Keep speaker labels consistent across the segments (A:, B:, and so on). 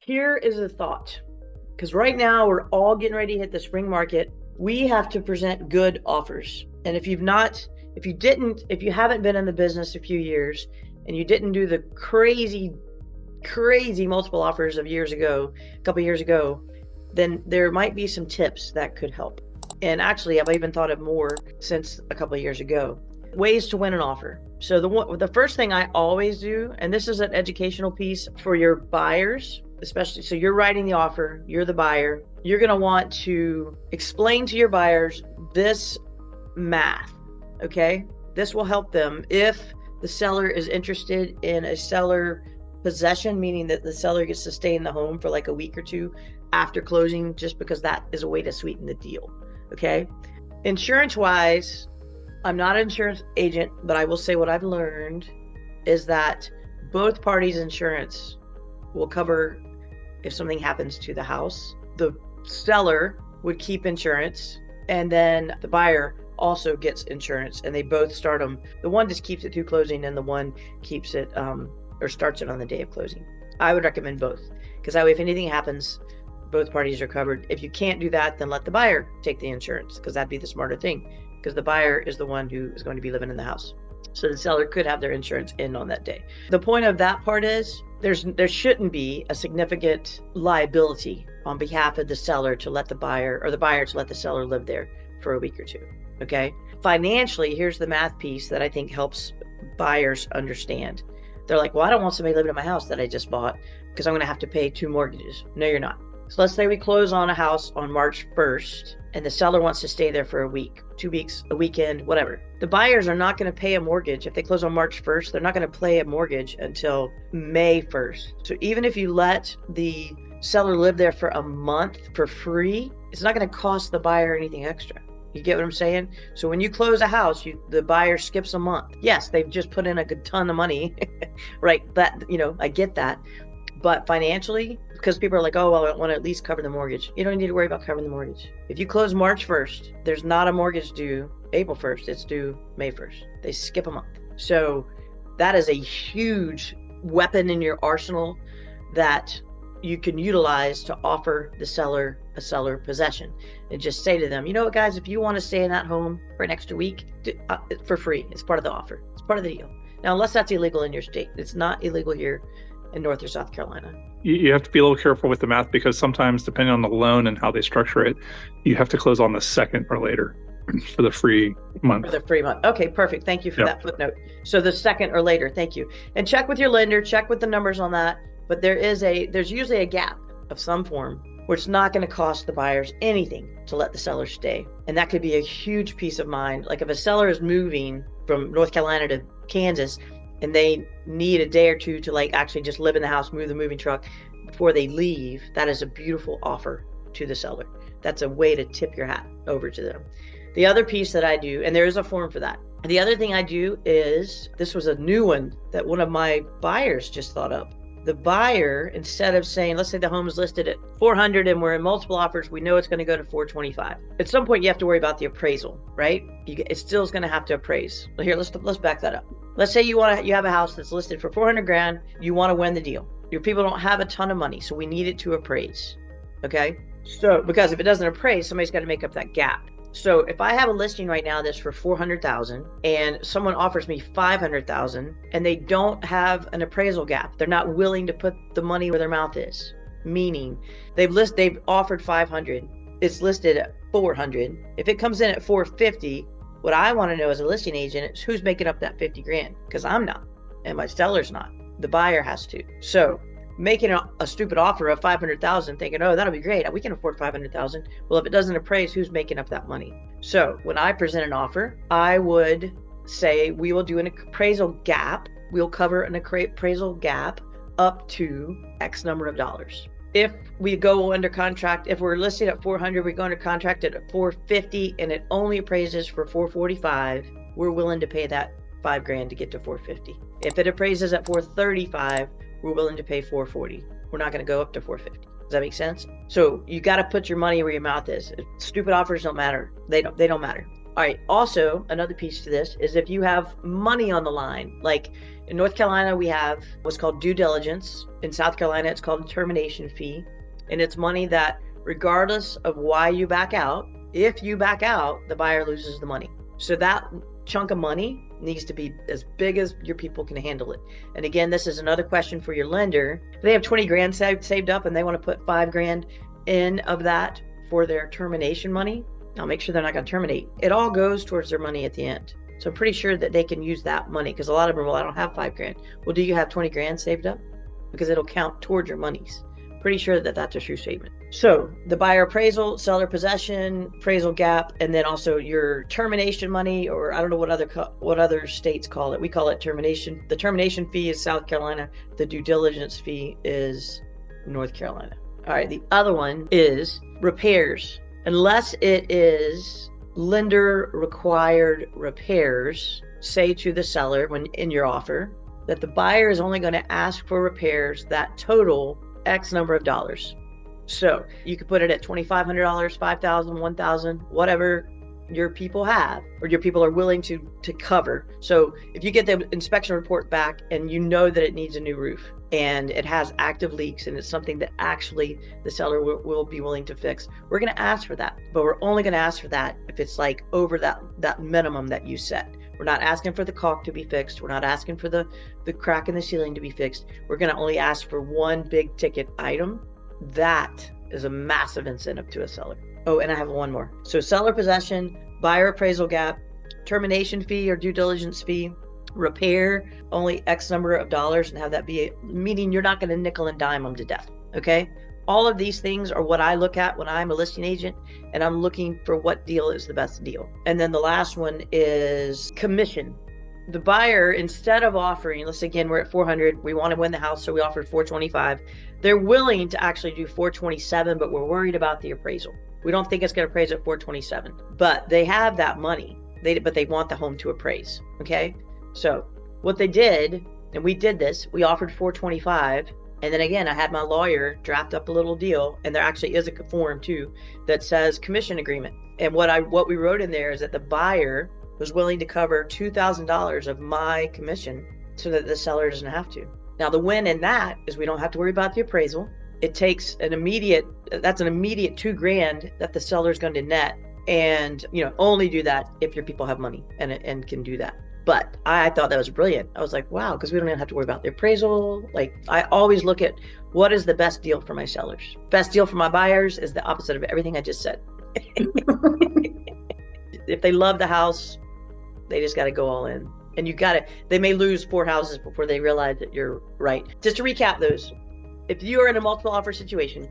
A: Here is a thought, because right now we're all getting ready to hit the spring market. We have to present good offers. And if you haven't been in the business a few years and you didn't do the crazy multiple offers of a couple years ago, then there might be some tips that could help. And actually, I've even thought of more since a couple of years ago. Ways to win an offer. So the first thing I always do, and this is an educational piece for your buyers, especially, so you're writing the offer, you're the buyer, you're going to want to explain to your buyers this math, okay? This will help them if the seller is interested in a seller possession, meaning that the seller gets to stay in the home for like a week or two after closing, just because that is a way to sweeten the deal, okay? Insurance-wise, I'm not an insurance agent, but I will say what I've learned is that both parties' insurance will cover if something happens to the house. The seller would keep insurance, and then the buyer also gets insurance, and they both start them. The one just keeps it through closing, and the one keeps it or starts it on the day of closing. I would recommend both, because that way if anything happens, both parties are covered. If you can't do that, then let the buyer take the insurance, because that'd be the smarter thing, because the buyer is the one who is going to be living in the house. So the seller could have their insurance end on that day. The point of that part is there shouldn't be a significant liability on behalf of the seller to let the buyer, or the buyer to let the seller live there for a week or two, okay? Financially, here's the math piece that I think helps buyers understand. They're like, well, I don't want somebody living in my house that I just bought because I'm going to have to pay 2 mortgages. No, you're not. So let's say we close on a house on March 1st and the seller wants to stay there for a week, 2 weeks, a weekend, whatever. The buyers are not going to pay a mortgage. If they close on March 1st, they're not going to pay a mortgage until May 1st. So even if you let the seller live there for a month for free, it's not going to cost the buyer anything extra. You get what I'm saying? So when you close a house, the buyer skips a month. Yes, they've just put in a good ton of money, right? That, I get that. But financially, because people are like, oh, well, I want to at least cover the mortgage. You don't need to worry about covering the mortgage. If you close March 1st, there's not a mortgage due April 1st. It's due May 1st. They skip a month. So that is a huge weapon in your arsenal that you can utilize to offer the seller a seller possession, and just say to them, you know what, guys, if you want to stay in that home for an extra week for free, it's part of the offer. It's part of the deal. Now, unless that's illegal in your state, it's not illegal here in North or South Carolina.
B: You have to be a little careful with the math, because sometimes, depending on the loan and how they structure it, you have to close on the second or later for the free month.
A: For the free month. Okay, perfect. Thank you for that footnote. So the second or later, thank you. And check with your lender, check with the numbers on that. But there's usually a gap of some form where it's not going to cost the buyers anything to let the seller stay. And that could be a huge peace of mind. Like if a seller is moving from North Carolina to Kansas and they need a day or two to like actually just live in the house, move the moving truck before they leave, that is a beautiful offer to the seller. That's a way to tip your hat over to them. The other piece that I do, and there is a form for that. The other thing I do is, this was a new one that one of my buyers just thought of. The buyer, instead of saying, let's say the home is listed at 400 and we're in multiple offers, we know it's going to go to 425. At some point, you have to worry about the appraisal, right? It still is going to have to appraise. Here, let's back that up. Let's say you have a house that's listed for 400 grand. You want to win the deal. Your people don't have a ton of money, so we need it to appraise. Okay? So, because if it doesn't appraise, somebody's got to make up that gap. So if I have a listing right now that's for 400,000 and someone offers me 500,000 and they don't have an appraisal gap, they're not willing to put the money where their mouth is, meaning they've offered 500, it's listed at 400. If it comes in at 450, what I want to know as a listing agent is who's making up that 50 grand, because I'm not and my seller's not. The buyer has to. So making a stupid offer of 500,000, thinking, oh, that'll be great, we can afford 500,000. Well, if it doesn't appraise, who's making up that money? So when I present an offer, I would say we will do an appraisal gap. We'll cover an appraisal gap up to X number of dollars. If we go under contract, if we're listed at 400, we go under contract at 450 and it only appraises for 445, we're willing to pay that 5 grand to get to 450. If it appraises at 435, we're willing to pay 440. We're not going to go up to 450. Does that make sense? So you got to put your money where your mouth is. Stupid offers don't matter. They don't matter. All right. Also, another piece to this is if you have money on the line, like in North Carolina, we have what's called due diligence. In South Carolina, it's called a termination fee. And it's money that, regardless of why you back out, if you back out, the buyer loses the money. So that chunk of money needs to be as big as your people can handle it. And again, this is another question for your lender. If they have 20 grand saved up and they want to put 5 grand in of that for their termination money, I'll make sure they're not going to terminate. It all goes towards their money at the end. So I'm pretty sure that they can use that money, because a lot of them, well, I don't have 5 grand. Well, do you have 20 grand saved up? Because it'll count towards your monies. Pretty sure that that's a true statement. So the buyer appraisal, seller possession, appraisal gap, and then also your termination money, or I don't know what other states call it. We call it termination. The termination fee is South Carolina. The due diligence fee is North Carolina. All right. The other one is repairs. Unless it is lender required repairs, say to the seller when in your offer that the buyer is only going to ask for repairs that total X number of dollars. So you could put it at $2,500, $5,000, $1,000, whatever your people have or your people are willing to cover. So if you get the inspection report back and you know that it needs a new roof and it has active leaks and it's something that actually the seller will be willing to fix, we're going to ask for that. But we're only going to ask for that if it's like over that minimum that you set. We're not asking for the caulk to be fixed. We're not asking for the crack in the ceiling to be fixed. We're going to only ask for one big ticket item. That is a massive incentive to a seller. Oh, and I have one more. So seller possession, buyer appraisal gap, termination fee or due diligence fee, repair only X number of dollars, and have that be meaning you're not going to nickel and dime them to death. Okay. All of these things are what I look at when I'm a listing agent and I'm looking for what deal is the best deal. And then the last one is commission. The buyer, instead of offering, let's say again, we're at 400, we want to win the house, so we offered 425. They're willing to actually do 427, but we're worried about the appraisal. We don't think it's going to appraise at 427, but they have that money. But they want the home to appraise. Okay. So what they did, and we did this, we offered 425. And then again, I had my lawyer draft up a little deal, and there actually is a form too that says commission agreement. And what we wrote in there is that the buyer was willing to cover $2,000 of my commission so that the seller doesn't have to. Now the win in that is we don't have to worry about the appraisal. It takes that's an immediate 2 grand that the seller's going to net, and only do that if your people have money and can do that. But I thought that was brilliant. I was like, wow, because we don't even have to worry about the appraisal. Like, I always look at what is the best deal for my sellers. Best deal for my buyers is the opposite of everything I just said. If they love the house, they just got to go all in. And they may lose 4 houses before they realize that you're right. Just to recap those, if you are in a multiple offer situation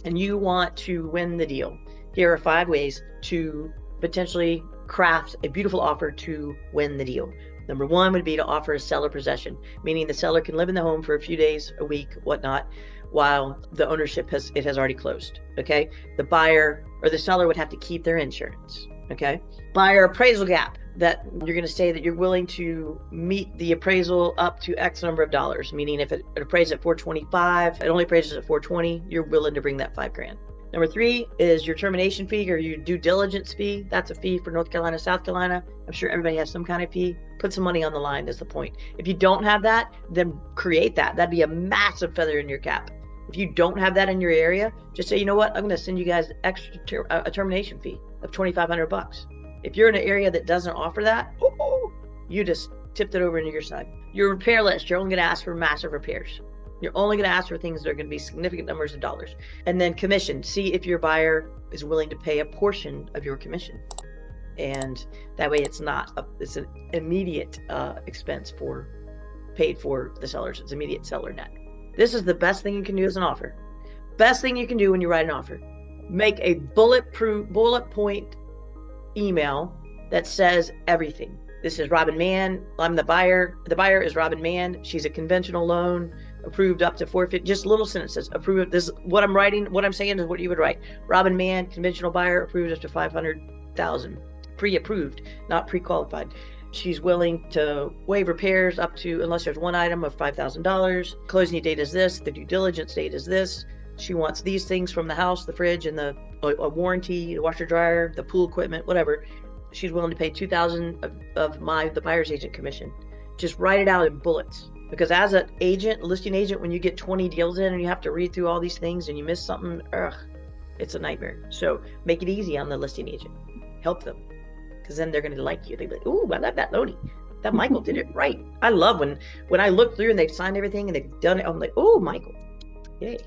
A: and you want to win the deal, here are 5 ways to potentially craft a beautiful offer to win the deal. Number 1 would be to offer a seller possession, meaning the seller can live in the home for a few days, a week, whatnot, while the ownership has already closed. Okay. The buyer or the seller would have to keep their insurance. Okay. Buyer appraisal gap, that you're going to say that you're willing to meet the appraisal up to X number of dollars, meaning if it appraises at 425, it only appraises at 420, you're willing to bring that 5 grand. Number 3 is your termination fee or your due diligence fee. That's a fee for North Carolina, South Carolina. I'm sure everybody has some kind of fee. Put some money on the line is the point. If you don't have that, then create that. That'd be a massive feather in your cap. If you don't have that in your area, just say, you know what? I'm going to send you guys a termination fee of $2,500. If you're in an area that doesn't offer that, you just tipped it over into your side. Your repair list, you're only going to ask for massive repairs. You're only going to ask for things that are going to be significant numbers of dollars. And then commission. See if your buyer is willing to pay a portion of your commission. And that way it's an immediate expense paid for the sellers. It's immediate seller net. This is the best thing you can do as an offer. Best thing you can do when you write an offer. Make a bullet point email that says everything. This is Robin Mann. I'm the buyer. The buyer is Robin Mann. She's a conventional loan, approved up to 450. Just little sentences. Approved. This what I'm writing. What I'm saying is what you would write. Robin Mann, conventional buyer, approved up to 500,000. Pre-approved, not pre-qualified. She's willing to waive repairs up to, unless there's one item, of $5,000. Closing date is this. The due diligence date is this. She wants these things from the house, the fridge, and a warranty, the washer dryer, the pool equipment, whatever. she's willing to pay $2,000 of the buyer's agent commission. Just write it out in bullets. Because as an agent, listing agent, when you get 20 deals in and you have to read through all these things and you miss something, it's a nightmare. So make it easy on the listing agent. Help them, because then they're going to like you. They'll be like, "Ooh, I love that Loni. That Michael did it right." I love when I look through and they've signed everything and they've done it. I'm like, "Oh, Michael, yay."